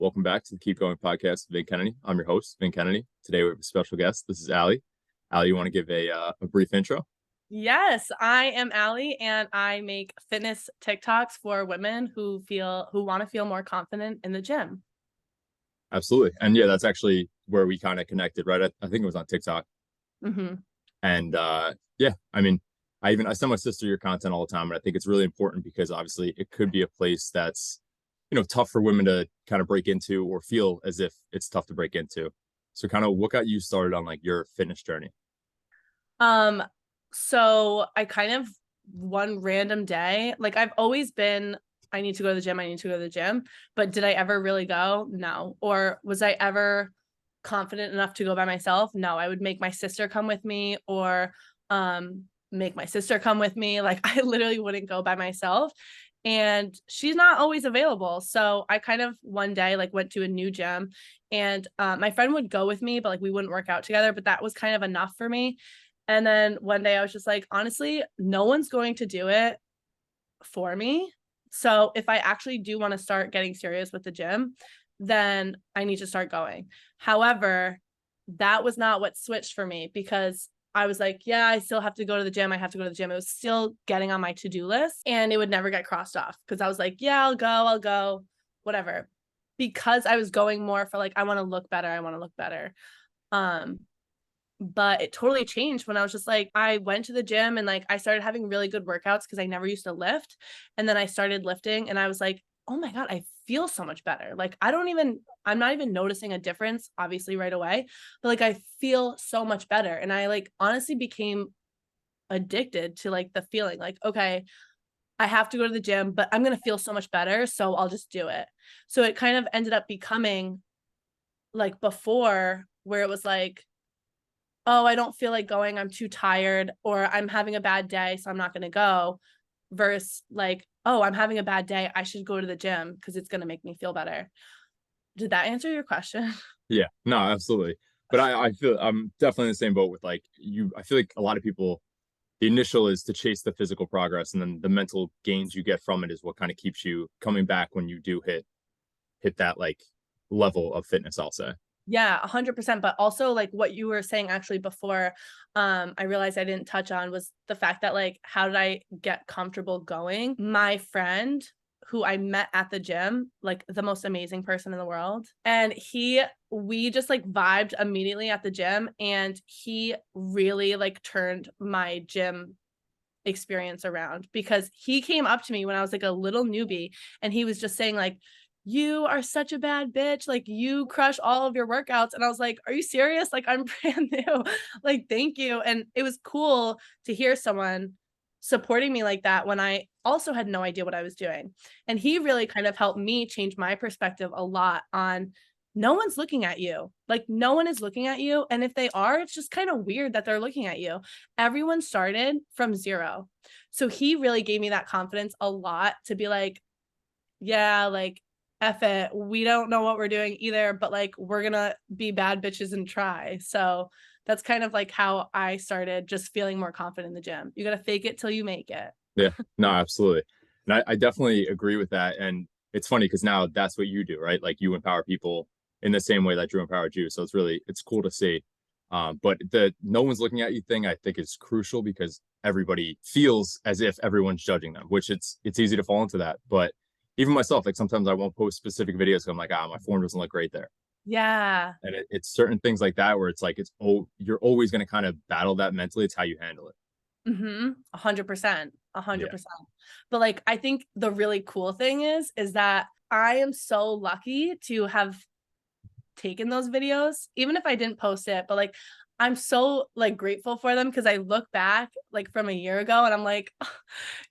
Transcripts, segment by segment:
Welcome back to the Keep Going podcast with Vin Kennedy. I'm your host, Vin Kennedy. Today we have a special guest. This is Allie. Allie, you want to give a brief intro? Yes, I am Allie and I make fitness TikToks for women who want to feel more confident in the gym. Absolutely. And yeah, that's actually where we kind of connected, right? I think it was on TikTok. Hmm. And yeah, I mean, I send my sister your content all the time, and I think it's really important because obviously it could be a place that's, tough for women to kind of break into or feel as if it's tough to break into. So kind of what got you started on like your fitness journey? Um, so I kind of one random day, like I've always been, I need to go to the gym, I need to go to the gym, but did I ever really go? No. Or was I ever confident enough to go by myself? No, I would make my sister come with me or make my sister come with me. Like I literally wouldn't go by myself. And she's not always available. So I kind of one day like went to a new gym and my friend would go with me, but like we wouldn't work out together. But that was kind of enough for me. And then one day I was just like, honestly, no one's going to do it for me. So if I actually do want to start getting serious with the gym, then I need to start going. However, that was not what switched for me because I was like, yeah, I still have to go to the gym. I have to go to the gym. It was still getting on my to-do list and it would never get crossed off because I was like, yeah, I'll go, whatever. Because I was going more for like, I want to look better. I want to look better. Um, but it totally changed when I was just like, I went to the gym and like I started having really good workouts because I never used to lift. And then I started lifting and I was like, oh my God, I feel so much better. Like I'm not even noticing a difference, obviously, right away, but like I feel so much better. And I like honestly became addicted to like the feeling like, okay, I have to go to the gym, but I'm going to feel so much better. So I'll just do it. So it kind of ended up becoming like before where it was like, oh, I don't feel like going, I'm too tired, or I'm having a bad day, so I'm not gonna go, versus like, oh, I'm having a bad day, I should go to the gym because it's gonna make me feel better. Did that answer your question? Yeah, no, absolutely. But I feel I'm definitely in the same boat with like you. I feel like a lot of people, the initial is to chase the physical progress, and then the mental gains you get from it is what kind of keeps you coming back when you do hit that like level of fitness, I'll say. Yeah, 100%. But also like what you were saying actually before, I realized I didn't touch on was the fact that like, how did I get comfortable going? My friend who I met at the gym, like the most amazing person in the world. And we just like vibed immediately at the gym. And he really like turned my gym experience around because he came up to me when I was like a little newbie and he was just saying like, you are such a bad bitch, like you crush all of your workouts. And I was like, are you serious? Like I'm brand new. Like thank you. And it was cool to hear someone supporting me like that when I also had no idea what I was doing. And he really kind of helped me change my perspective a lot on no one's looking at you. Like no one is looking at you. And if they are, it's just kind of weird that they're looking at you. Everyone started from zero. So he really gave me that confidence a lot to be like, yeah, like F it. We don't know what we're doing either, but like we're gonna be bad bitches and try. So that's kind of like how I started just feeling more confident in the gym. You gotta fake it till you make it. Yeah, no, absolutely. And I definitely agree with that. And it's funny because now that's what you do, right? Like you empower people in the same way that Drew empowered you. So it's cool to see. But the no one's looking at you thing I think is crucial because everybody feels as if everyone's judging them, which it's easy to fall into that. But even myself, like sometimes I won't post specific videos because I'm like, my form doesn't look great there. Yeah. And it's certain things like that where it's like you're always going to kind of battle that mentally. It's how you handle it. 100%. Yeah. 100%. But like I think the really cool thing is that I am so lucky to have taken those videos, even if I didn't post it, but like I'm so like grateful for them because I look back like from a year ago and I'm like, "Oh,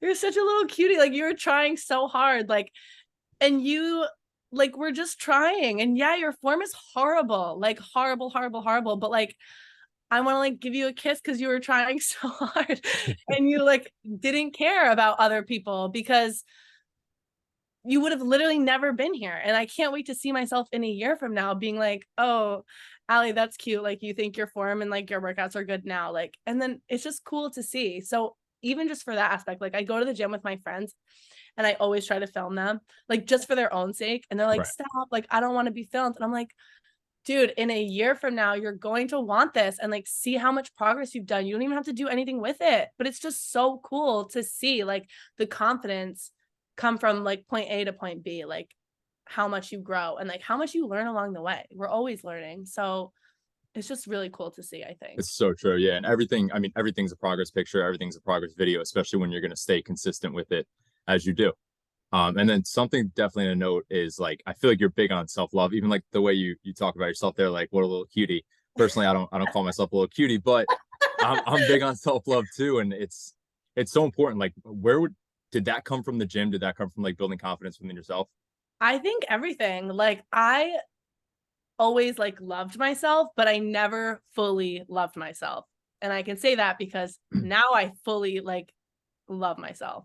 you're such a little cutie. Like you were trying so hard. Like, and you like we're just trying. And yeah, your form is horrible, like horrible, horrible, horrible. But like I want to like give you a kiss because you were trying so hard and you like didn't care about other people because you would have literally never been here. And I can't wait to see myself in a year from now being like, oh, Allie, that's cute. Like you think your form and like your workouts are good now. Like, and then it's just cool to see. So even just for that aspect, like I go to the gym with my friends and I always try to film them, like just for their own sake. And they're like, Right. stop, like, I don't want to be filmed. And I'm like, dude, in a year from now, you're going to want this and like see how much progress you've done. You don't even have to do anything with it. But it's just so cool to see like the confidence come from like point A to point B, like how much you grow and like how much you learn along the way. We're always learning. So it's just really cool to see, I think. It's so true. Yeah. And everything, I mean, everything's a progress picture, everything's a progress video, especially when you're going to stay consistent with it as you do. And then something definitely to note is like I feel like you're big on self-love, even like the way you talk about yourself there, like what a little cutie. Personally, I don't call myself a little cutie, but I'm big on self-love too. And it's so important. Like did that come from the gym? Did that come from like building confidence within yourself? I think everything. Like I always like loved myself, but I never fully loved myself. And I can say that because now I fully like love myself.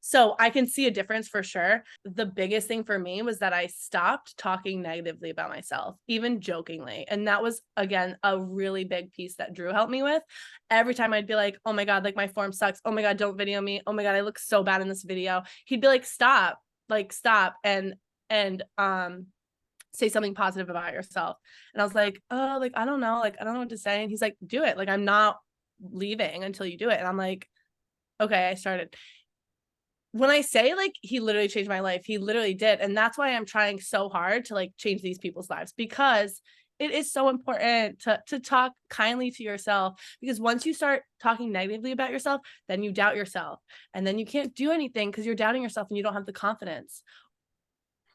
So I can see a difference for sure. The biggest thing for me was that I stopped talking negatively about myself, even jokingly. And that was, again, a really big piece that Drew helped me with. Every time I'd be like, oh my God, like my form sucks. Oh my God, don't video me. Oh my God, I look so bad in this video. He'd be like, stop, and say something positive about yourself. And I was like, oh, like, I don't know. Like, I don't know what to say. And he's like, do it. Like, I'm not leaving until you do it. And I'm like, okay, I started. When I say like he literally changed my life, he literally did. And that's why I'm trying so hard to like change these people's lives, because it is so important to talk kindly to yourself, because once you start talking negatively about yourself, then you doubt yourself and then you can't do anything because you're doubting yourself and you don't have the confidence.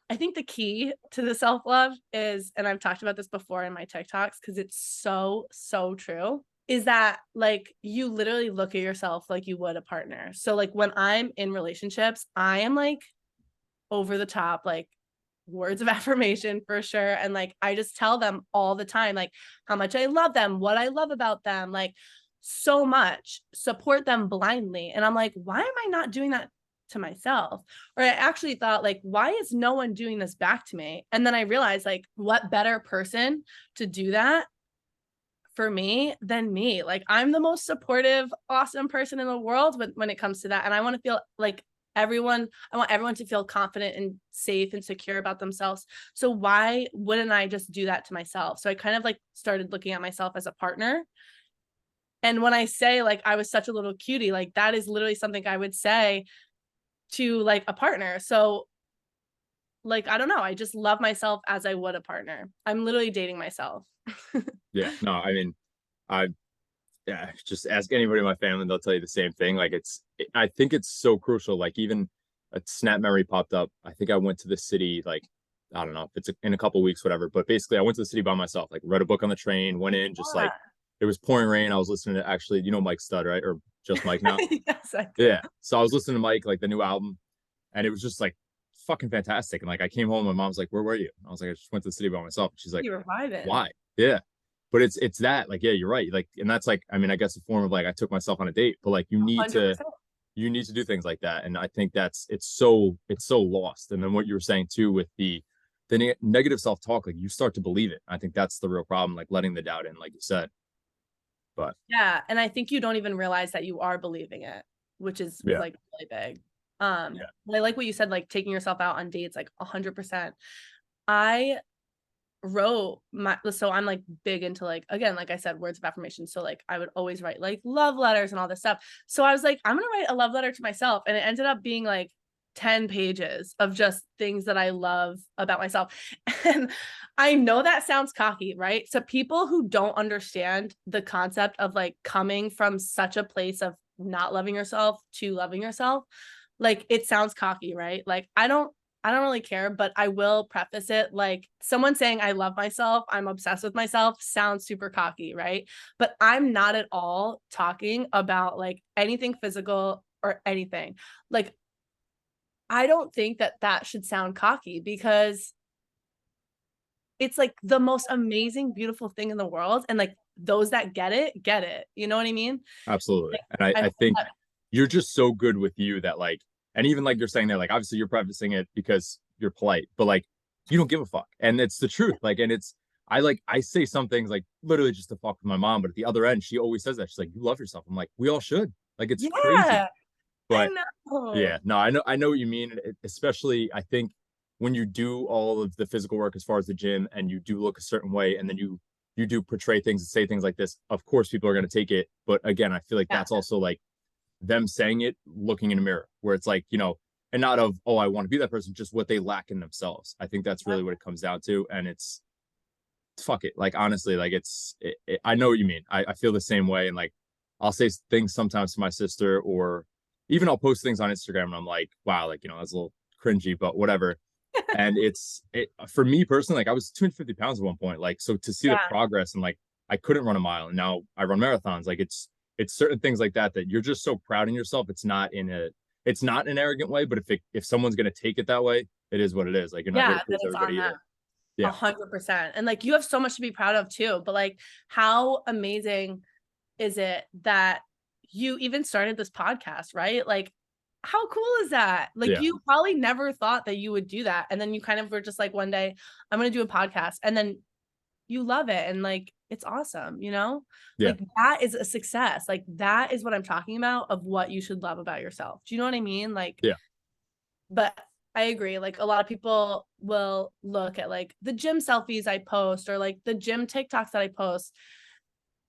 I think the key to the self-love is, and I've talked about this before in my TikToks because it's so, so true, is that like you literally look at yourself like you would a partner. So like when I'm in relationships, I am like over the top, like words of affirmation for sure. And like I just tell them all the time, like how much I love them, what I love about them, like so much, support them blindly. And I'm like, why am I not doing that to myself? Or I actually thought like, why is no one doing this back to me? And then I realized like, what better person to do that for me than me? Like I'm the most supportive, awesome person in the world when it comes to that. And I want to feel like I want everyone to feel confident and safe and secure about themselves. So why wouldn't I just do that to myself? So I kind of like started looking at myself as a partner. And when I say like I was such a little cutie, like that is literally something I would say to like a partner. So like, I don't know, I just love myself as I would a partner. I'm literally dating myself. Yeah. No, I mean, I yeah, just ask anybody in my family, they'll tell you the same thing. Like I think it's so crucial. Like even a snap memory popped up. I think I went to the city, like, I don't know if it's in a couple weeks, whatever. But basically I went to the city by myself, like read a book on the train, went in, just like, Yeah. it was pouring rain. I was listening to actually, Mike Stud, right? Or just Mike now. Yes, I do. Yeah. So I was listening to Mike, like the new album, and it was just like fucking fantastic. And like I came home, my mom's like, where were you? And I was like, I just went to the city by myself. And she's like, You were vibing. why? Yeah. But it's that, like, yeah, you're right. Like, and that's like, I mean, I guess a form of like I took myself on a date, but like you need to do things like that. And I think it's so lost. And then what you were saying too with the negative self-talk, like you start to believe it. I think that's the real problem, like letting the doubt in, like you said. But Yeah, and I think you don't even realize that you are believing it, which is yeah, like really big. yeah, I like what you said, like taking yourself out on dates, like 100%. I wrote so I'm like big into like, again, like I said, words of affirmation. So like I would always write like love letters and all this stuff. So I was like, I'm gonna write a love letter to myself. And it ended up being like 10 pages of just things that I love about myself. And I know that sounds cocky, right? So people who don't understand the concept of like coming from such a place of not loving yourself to loving yourself, like it sounds cocky, right? Like I don't really care, but I will preface it like someone saying I love myself, I'm obsessed with myself sounds super cocky, right? But I'm not at all talking about like anything physical or anything. Like I don't think that that should sound cocky, because it's like the most amazing, beautiful thing in the world. And like those that get it, get it. You know what I mean? absolutely. Like, And I I hope think that, you're just so good with you that like, and even like you're saying there, like obviously you're prefacing it because you're polite, but like you don't give a fuck. And it's the truth. Like, and it's I say some things like literally just to fuck with my mom, but at the other end, she always says that. She's like, you love yourself. I'm like, we all should. Like it's crazy. yeah, I But know. Yeah, no, I know what you mean. Especially, I think when you do all of the physical work as far as the gym, and you do look a certain way, and then you do portray things and say things like this. Of course, people are going to take it, but again, I feel like Yeah, that's also like them saying it, looking in a mirror, where it's like, and not of, oh, I want to be that person, just what they lack in themselves. I think that's really what it comes down to, and it's fuck it. Like honestly, like I know what you mean. I feel the same way, and like I'll say things sometimes to my sister, or even I'll post things on Instagram, and I'm like, wow, like that's a little cringy, but whatever. And it for me personally, like I was 250 pounds at one point, like so to see the yeah, progress, and like I couldn't run a mile, and now I run marathons. Like it's certain things like that that you're just so proud in yourself. It's not in an arrogant way, but if someone's gonna take it that way, it is what it is. Like you're not here yeah, to that please it's on everybody them. either. Yeah, 100%. And like you have so much to be proud of too. But like, how amazing is it that you even started this podcast, right? Like, how cool is that? Like, yeah, you probably never thought that you would do that. And then you kind of were just like, one day, I'm going to do a podcast. And then you love it. And like, it's awesome, you know? yeah, Like, that is a success. Like, that is what I'm talking about of what you should love about yourself. Do you know what I mean? Like, yeah. but I agree. Like a lot of people will look at like the gym selfies I post or like the gym TikToks that I post.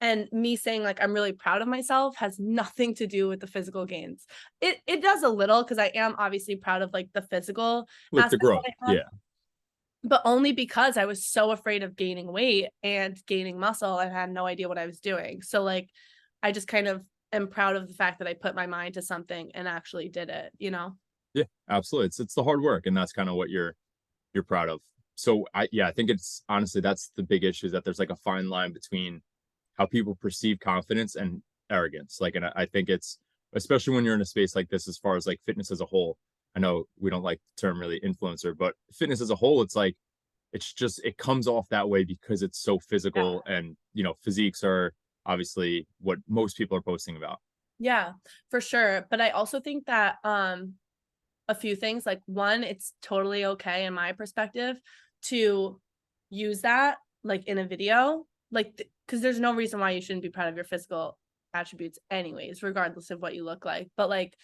And me saying like I'm really proud of myself has nothing to do with the physical gains. It does a little because I am obviously proud of like the physical Like the aspect growth. that I have, Yeah, but only because I was so afraid of gaining weight and gaining muscle and had no idea what I was doing. So like I just kind of am proud of the fact that I put my mind to something and actually did it, you know? yeah, absolutely. It's the hard work, and that's kind of what you're proud of. So I think it's honestly that's the big issue, is that there's like a fine line between how people perceive confidence and arrogance. Like, and I think it's especially when you're in a space like this, as far as like fitness as a whole. I know we don't like the term really influencer, but fitness as a whole, it's like it comes off that way because it's so Yeah. physical, and physiques are obviously what most people are posting about. Yeah, for sure. But I also think that a few things. Like one, it's totally okay in my perspective to use that like in a video, like because there's no reason why you shouldn't be proud of your physical attributes anyways, regardless of what you look like. But like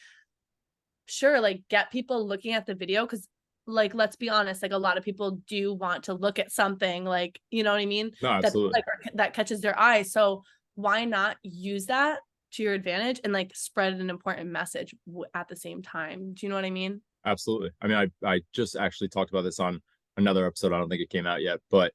sure, like get people looking at the video because like let's be honest, like a lot of people do want to look at something like, you know what I mean? No, That absolutely. like that catches their eye. So why not use that to your advantage and like spread an important message at the same time? Do you know what I mean? Absolutely. I mean, I just actually talked about this on another episode. I don't think it came out yet, but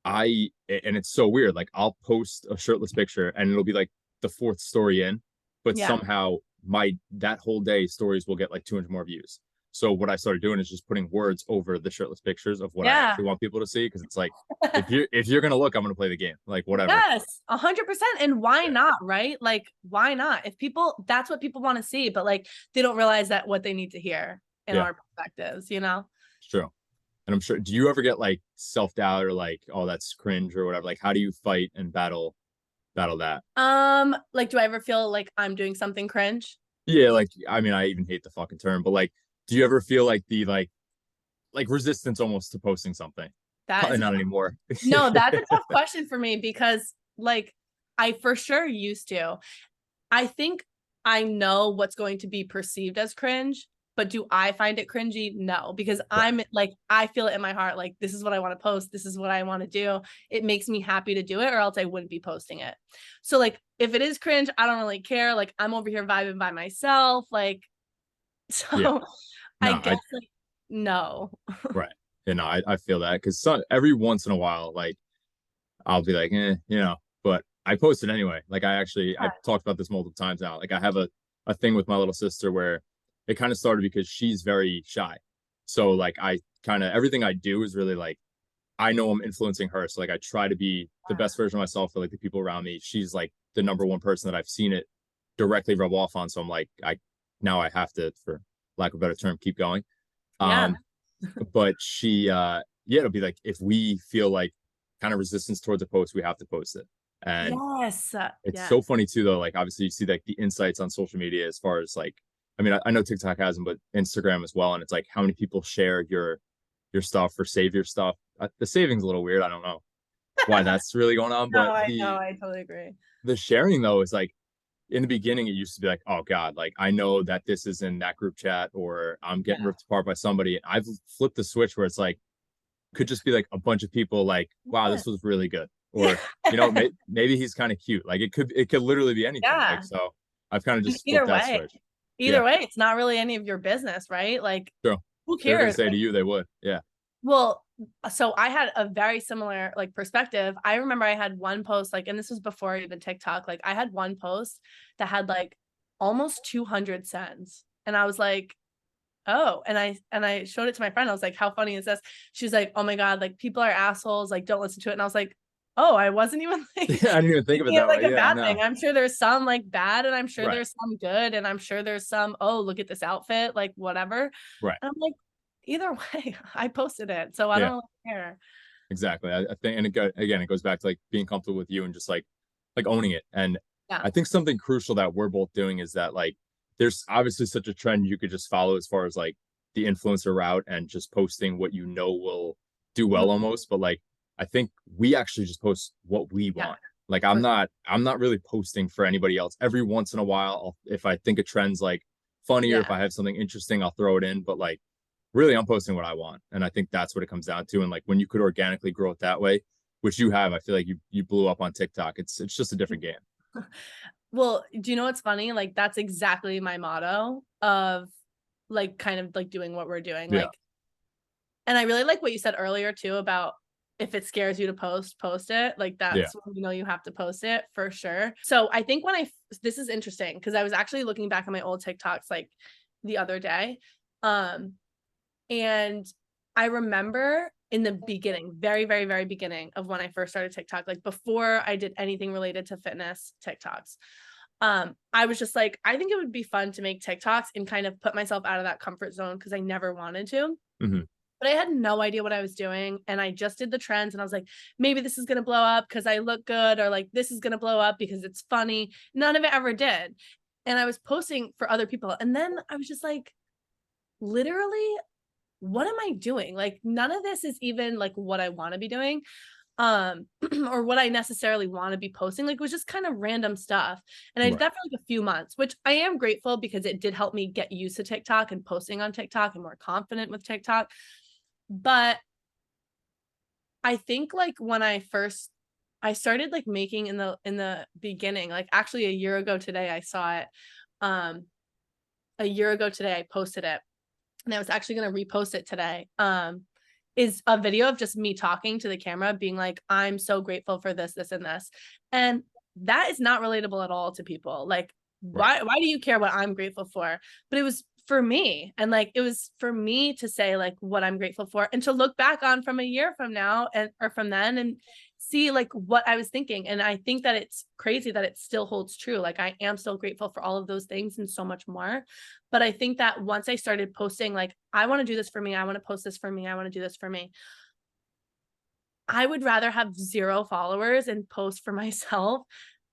and it's so weird. Like I'll post a shirtless picture, and it'll be like the fourth story in, but Yeah. somehow my that whole day stories will get like 200 more views. So what I started doing is just putting words over the shirtless pictures of what I Yeah. actually want people to see, because it's like if you're gonna look, I'm gonna play the game. Like whatever. Yes, 100%. And why Yeah, not, right? Like, why not? If people, that's what people want to see, but like they don't realize that what they need to hear in yeah, our perspectives, you know? it's true. And I'm sure. Do you ever get like self doubt, or like, oh, that's cringe or whatever? Like, how do you fight and battle that? Like, do I ever feel like I'm doing something cringe? Yeah, like I mean, I even hate the fucking term, but like, do you ever feel like the like resistance almost to posting something? That Probably is a not tough, anymore. no, that's a tough question for me because like I for sure used to. I think I know what's going to be perceived as cringe, but do I find it cringy? No, because Right. I'm like, I feel it in my heart. Like, this is what I want to post. This is what I want to do. It makes me happy to do it, or else I wouldn't be posting it. So, like, if it is cringe, I don't really care. Like, I'm over here vibing by myself. Like, Yeah. so I No, guess, like, no. right. I feel that, because every once in a while, like I'll be like, but I post it anyway. Like I've talked about this multiple times now. Like I have a thing with my little sister where it kind of started because she's very shy. So like I kind of everything I do is really like I know I'm influencing her. So like I try to be the best version of myself for like the people around me. She's like the number one person that I've seen it directly rub off on. So I'm like, I have to, for lack of a better term, keep going. Yeah. Um, but yeah, it'll be like if we feel like kind of resistance towards a post, we have to post it. And Yes. it's Yes. so funny too, though. Like obviously you see like the insights on social media, as far as like, I mean, I know TikTok has them, but Instagram as well. And it's like how many people share your stuff or save your stuff. The saving's a little weird. I don't know why that's really going on, No, but I know. the I totally agree. the sharing though is like in the beginning, it used to be like, oh God, like I know that this is in that group chat or I'm getting Yeah. ripped apart by somebody. I've flipped the switch where it's like, could just be like a bunch of people like, wow, Yeah. this was really good. Yeah. Or, maybe he's kind of cute. Like it could literally be anything. Like, Yeah. so I've kind of just flipped Either that way. switch. Yeah, Either way, it's not really any of your business, right? Like, true. who They're going to cares? say to you, they would. Yeah. Well, so I had a very similar like perspective. I remember I had one post like, and this was before even TikTok. Like I had one post that had like almost 200 sends. And I was like, oh, and I showed it to my friend. I was like, how funny is this? She's like, oh my God, like people are assholes, like don't listen to it. And I was like, oh, I wasn't even like Yeah. I didn't even think of it thinking of that like way. a Yeah. bad No. thing. I'm sure there's some like bad, and I'm sure Right. there's some good, and I'm sure there's some, oh, look at this outfit, like whatever. Right. And I'm like, either way, I posted it. So I Yeah. don't really care. Exactly. I think, and again, it goes back to like being comfortable with you and just like owning it. And Yeah. I think something crucial that we're both doing is that like there's obviously such a trend you could just follow as far as like the influencer route and just posting what you know will do Mhm. well almost. But like I think we actually just post what we Yeah. want. Like For I'm not really posting for anybody else. Every once in a while, if I think a trend's like funny or yeah. if I have something interesting, I'll throw it in. But like really I'm posting what I want. And I think that's what it comes down to. And like when you could organically grow it that way, which you have, I feel like you blew up on TikTok. It's just a different game. Well, do you know what's funny? Like that's exactly my motto of like kind of like doing what we're doing. Yeah. Like, and I really like what you said earlier too about if it scares you to post it. Like Yeah. that's when you know you have to post it for sure. So I think when this is interesting because I was actually looking back at my old TikToks like the other day. Um, and I remember in the beginning, very, very, very beginning of when I first started TikTok, like before I did anything related to fitness TikToks, I was just like, I think it would be fun to make TikToks and kind of put myself out of that comfort zone because I never wanted to. Hmm. But I had no idea what I was doing. And I just did the trends and I was like, maybe this is going to blow up because I look good, or like this is going to blow up because it's funny. None of it ever did. And I was posting for other people. And then I was just like, literally, what am I doing? Like, none of this is even like what I want to be doing. Or what I necessarily want to be posting. Like, it was just kind of random stuff. And I did Right. that for like a few months, which I am grateful because it did help me get used to TikTok and posting on TikTok and more confident with TikTok. But I think like when I started like making in the beginning, like actually a year ago today, I saw it. Um, a year ago today, I posted it, and I was actually going to repost it today. Is a video of just me talking to the camera, being like, I'm so grateful for this, this, and this. And that is not relatable at all to people. Like, Right. why do you care what I'm grateful for? But it was for me. And like it was for me to say like what I'm grateful for and to look back on from a year from now and or from then and see like what I was thinking. And I think that it's crazy that it still holds true. Like I am still grateful for all of those things and so much more. But I think that once I started posting, like, I want to do this for me, I want to post this for me, I want to do this for me, I would rather have 0 followers and post for myself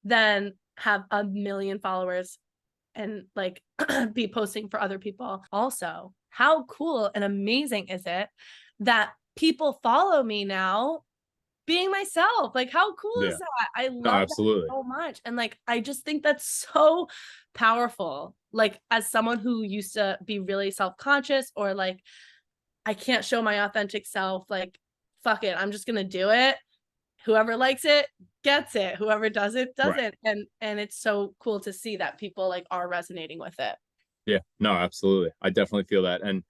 than have a million followers and like be posting for other people. Also, how cool and amazing is it that people follow me now being myself? Like, how cool is Yeah. that? I No, love that absolutely. so much. And like, I just think that's so powerful. Like, as someone who used to be really self-conscious or like, I can't show my authentic self, like, fuck it, I'm just gonna do it. Whoever likes it gets it. Whoever does it Right. doesn't. And it's so cool to see that people like are resonating with it. Yeah. No, absolutely. I definitely feel that. And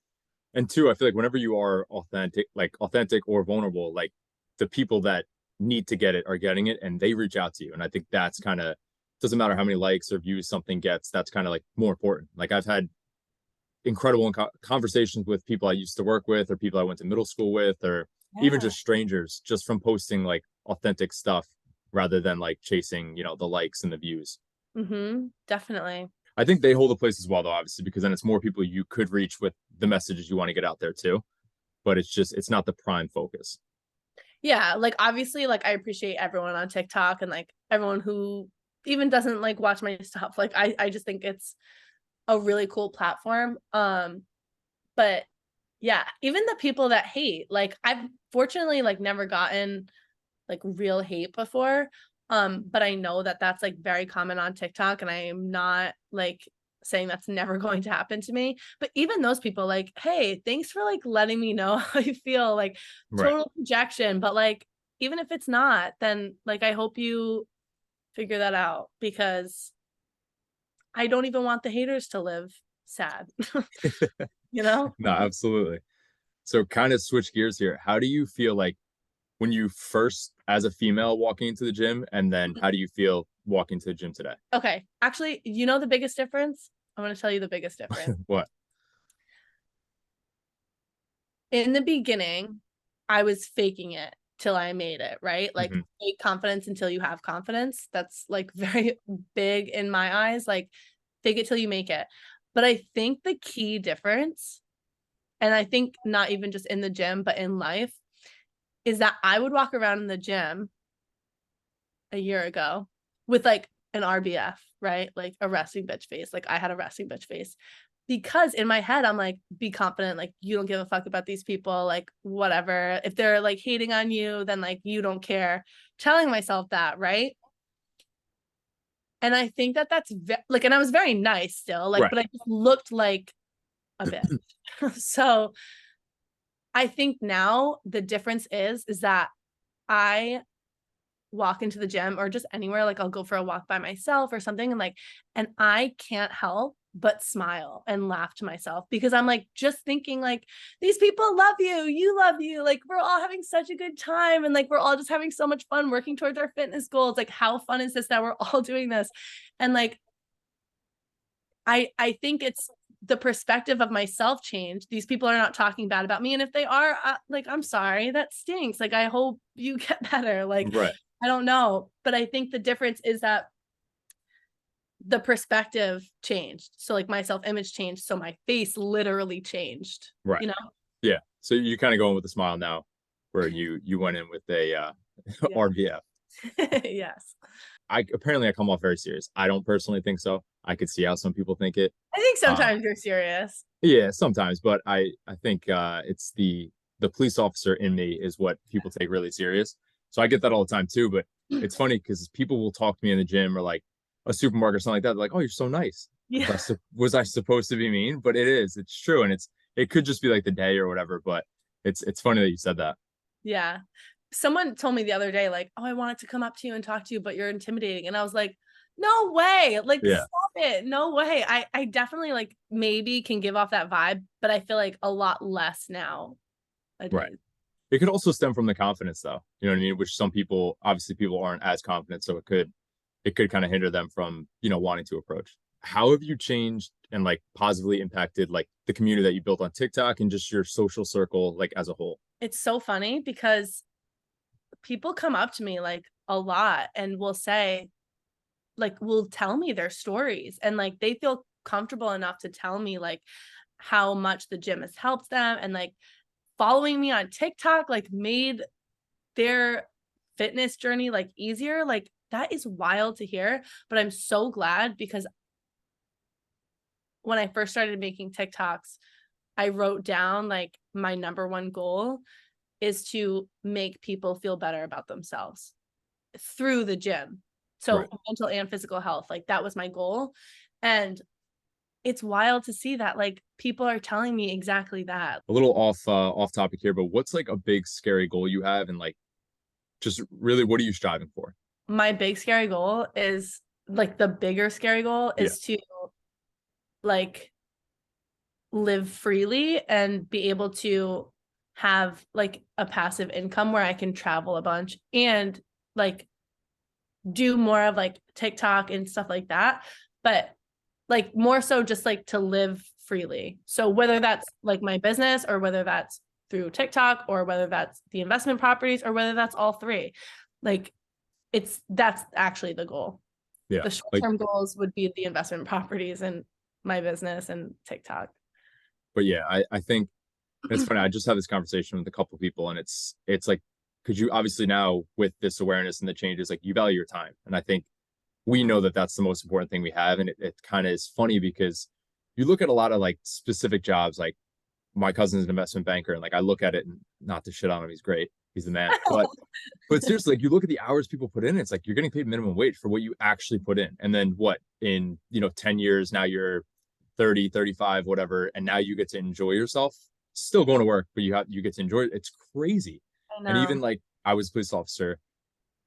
two, I feel like whenever you are authentic or vulnerable, like the people that need to get it are getting it and they reach out to you. And I think that's kind of doesn't matter how many likes or views something gets, that's kind of like more important. Like I've had incredible conversations with people I used to work with or people I went to middle school with or even Yeah. just strangers just from posting like authentic stuff rather than like chasing, the likes and the views. Definitely. I think they hold a place as well though, obviously, because then it's more people you could reach with the messages you want to get out there too. But it's not the prime focus. Yeah, like obviously like I appreciate everyone on TikTok and like everyone who even doesn't like watch my stuff. Like I just think it's a really cool platform. But yeah, even the people that hate, like I've fortunately like never gotten like real hate before. But I know that that's like very common on TikTok, and I am not like saying that's never going to happen to me. But even those people, like, hey, thanks for like letting me know how you feel, like Right. total projection. But like, even if it's not, then like I hope you figure that out, because I don't even want the haters to live sad, you know? No, absolutely. So kind of switch gears here. How do you feel like when you first, as a female, walking into the gym, and then how do you feel walking to the gym today? Okay. Actually, you know the biggest difference? I'm going to tell you the biggest difference. What? In the beginning, I was faking it till I made it, right? Like Hmm. fake confidence until you have confidence. That's like very big in my eyes. Like fake it till you make it. But I think the key difference, and I think not even just in the gym, but in life, is that I would walk around in the gym a year ago with like an RBF, right? Like a resting bitch face. Like I had a resting bitch face, because in my head, I'm like, be confident. Like you don't give a fuck about these people. Like whatever. If they're like hating on you, then like you don't care. Telling myself that, right? And I think that that's like, and I was very nice still, like, Right. but I just looked like a bitch. So I think now the difference is that I walk into the gym or just anywhere, like I'll go for a walk by myself or something, and I can't help but smile and laugh to myself, because I'm like just thinking like these people love you, you love you, like we're all having such a good time, and like we're all just having so much fun working towards our fitness goals. Like how fun is this that we're all doing this? And like I think it's the perspective of myself changed. These people are not talking bad about me, and if they are, like I'm sorry, that stinks. Like I hope you get better. Like Right. I don't know, but I think the difference is that the perspective changed. So like my self-image changed, so my face literally changed, Right. you know? Yeah. So you kind of going with a smile now, where you went in with a Yeah. RBF. Yes. I apparently I come off very serious. I don't personally think so. I could see how some people think it. I think Um, sometimes you're serious. yeah, sometimes, but I think it's the police officer in me is what people take really serious. So I get that all the time too. But it's funny because people will talk to me in the gym or like a supermarket or something like that. They're like, "Oh, you're so nice." Yeah. Was I supposed to be mean? But it is. It's true, and it could just be like the day or whatever. But it's funny that you said that. Yeah. Someone told me the other day, like, oh, I wanted to come up to you and talk to you, but you're intimidating. And I was like, no way. Like, Yeah. stop it. No way. I definitely like maybe can give off that vibe, but I feel like a lot less now. Right. It could also stem from the confidence though. You know what I mean? Which some people obviously people aren't as confident, so it could kind of hinder them from, wanting to approach. How have you changed and like positively impacted like the community that you built on TikTok and just your social circle like as a whole? It's so funny because people come up to me like a lot and will say, like, will tell me their stories, and like they feel comfortable enough to tell me like how much the gym has helped them, and like following me on TikTok like made their fitness journey like easier. Like that is wild to hear, but I'm so glad, because when I first started making TikToks, I wrote down like my number one goal is to make people feel better about themselves through the gym. Right. So mental and physical health, like that was my goal. And it's wild to see that like people are telling me exactly that. A little off topic here, but what's like a big scary goal you have and like just really what are you striving for? My big scary goal is like the bigger scary goal Yeah. is to like live freely and be able to have like a passive income where I can travel a bunch and like do more of like TikTok and stuff like that. But like more so just like to live freely. So whether that's like my business or whether that's through TikTok or whether that's the investment properties or whether that's all three, like that's actually the goal. Yeah. The Like, short-term goals would be the investment properties and my business and TikTok. but yeah, I think it's funny. I just had this conversation with a couple of people and it's like, because you obviously now with this awareness and the changes, like you value your time. And I think we know that that's the most important thing we have. And it kind of is funny because you look at a lot of like specific jobs, like my cousin's an investment banker, and like I look at it and not to shit on him, he's great. He's the man. But seriously, like you look at the hours people put in, it's like you're getting paid minimum wage for what you actually put in. And then what in, 10 years, now you're 30, 35, whatever, and now you get to enjoy yourself, still going to work, but you get to enjoy it. It's crazy. I And know. even like I was a police officer,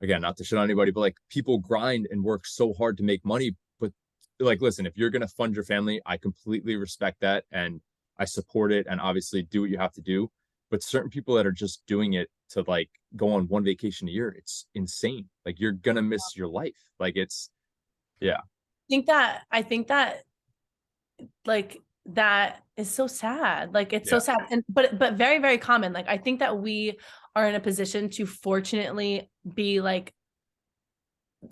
again, not to shit on anybody, but like people grind and work so hard to make money. But like, listen, if you're gonna fund your family, I completely respect that and I support it and obviously do what you have to do. But certain people that are just doing it to like go on one vacation a year, it's insane. Like you're gonna miss your life. Like it's yeah, I think that like that is so sad. Like it's so yeah, sad. And but very, very common. Like I think that we are in a position to fortunately be like,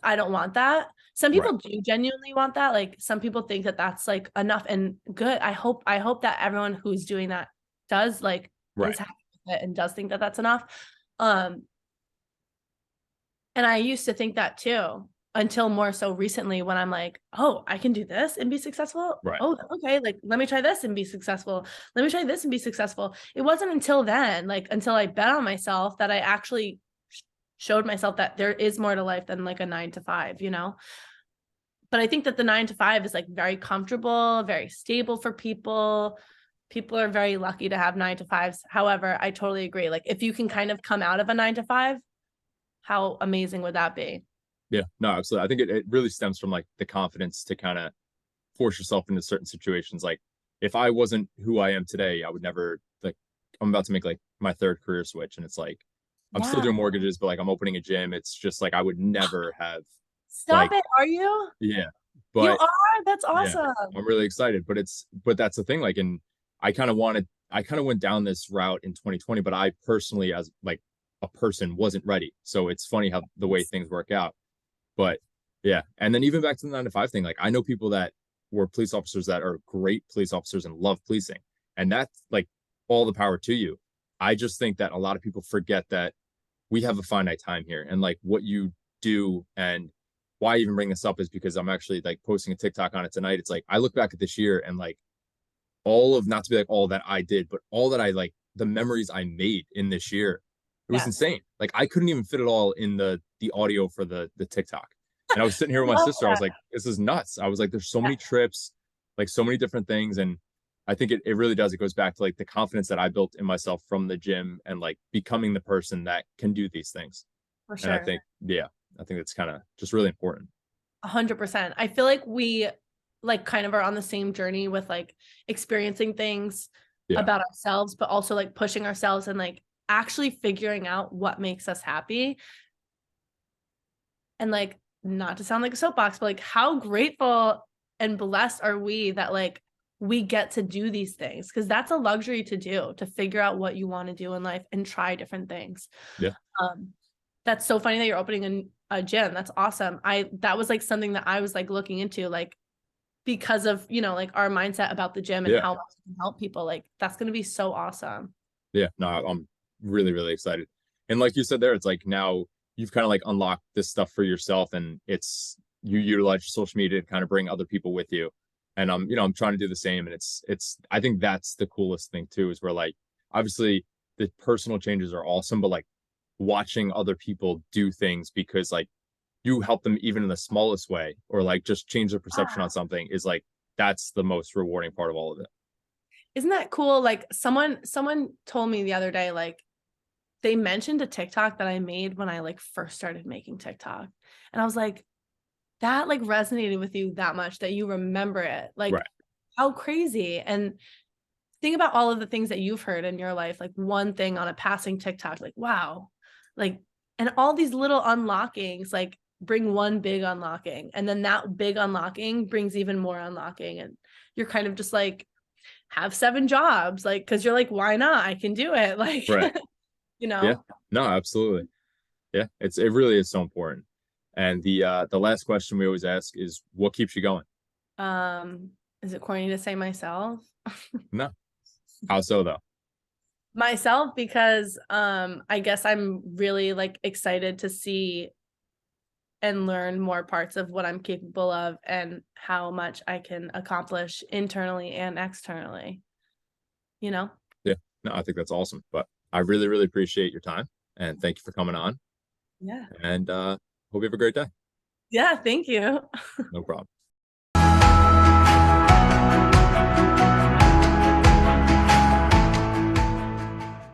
I don't want that. Some right, people do genuinely want that. Like some people think that that's like enough and good. I hope that everyone who's doing that does like right. is happy with it and does think that that's enough. Um, and I used to think that too until more so recently when I'm like, oh, I can do this and be successful. Right. Oh, okay. Like, let me try this and be successful. Let me try this and be successful. It wasn't until then, like until I bet on myself that I actually showed myself that there is more to life than like a 9 to 5, you know? But I think that the 9 to 5 is like very comfortable, very stable for people. People are very lucky to have 9 to 5s. However, I totally agree. Like if you can kind of come out of a 9 to 5, how amazing would that be? Yeah, no, absolutely. I think it really stems from like the confidence to kind of force yourself into certain situations. Like if I wasn't who I am today, I would never like I'm about to make like my third career switch and it's like I'm still Yeah. doing mortgages, but like I'm opening a gym. It's just like I would never have Stop like it. Are you? yeah. You But are? That's yeah, awesome. I'm really excited. But that's the thing. Like and I kind of went down this route in 2020, but I personally as like a person wasn't ready. So it's funny how the way things work out. But yeah, and then even back to the 9 to 5 thing, like I know people that were police officers that are great police officers and love policing, and that's like all the power to you. I just think that a lot of people forget that we have a finite time here, and like what you do, and why I even bring this up is because I'm actually like posting a TikTok on it tonight. It's like I look back at this year and like all of not to be like all that I did, but all that I like the memories I made in this year. It was Yes. insane. Like I couldn't even fit it all in the audio for the TikTok. And I was sitting here with my Love sister. I was that. like, this is nuts. I was like, there's so Yeah, many trips, like so many different things. And I think it really does. It goes back to like the confidence that I built in myself from the gym and like becoming the person that can do these things. for And I sure. think, yeah, I think it's kind of just really important. 100%. I feel like we like kind of are on the same journey with like experiencing things Yeah. about ourselves, but also like pushing ourselves and like actually figuring out what makes us happy. And like, not to sound like a soapbox, but like, how grateful and blessed are we that like we get to do these things? Because that's a luxury to do, to figure out what you want to do in life and try different things. Yeah. Um, that's so funny that you're opening a gym. That's awesome. That was like something that I was like looking into, like because of, like our mindset about the gym and Yeah. how much it can help people. Like that's gonna be so awesome. Yeah, no, I'm really, really excited. And like you said there, it's like now you've kind of like unlocked this stuff for yourself and it's you utilize social media to kind of bring other people with you. And I'm trying to do the same. And it's I think that's the coolest thing too, is where like obviously the personal changes are awesome, but like watching other people do things because like you help them even in the smallest way or like just change their perception on something is like that's the most rewarding part of all of it. Isn't that cool? Like someone told me the other day, like they mentioned a TikTok that I made when I like first started making TikTok. And I was like, that like resonated with you that much that you remember it. Like Right. how crazy. And think about all of the things that you've heard in your life, like one thing on a passing TikTok, like, wow. Like, and all these little unlockings, like bring one big unlocking. And then that big unlocking brings even more unlocking. And you're kind of just like, have 7 jobs, like, cause you're like, why not? I can do it. Like, Right. you Yeah. know, No, absolutely. Yeah, it really is so important. And the last question we always ask is what keeps you going? um, is it corny to say myself? No. How so though? Myself, because I guess I'm really like excited to see and learn more parts of what I'm capable of and how much I can accomplish internally and externally, you know? Yeah. No, I think that's awesome. But I really, really appreciate your time. And thank you for coming on. Yeah. And hope you have a great day. Yeah, thank you. No problem.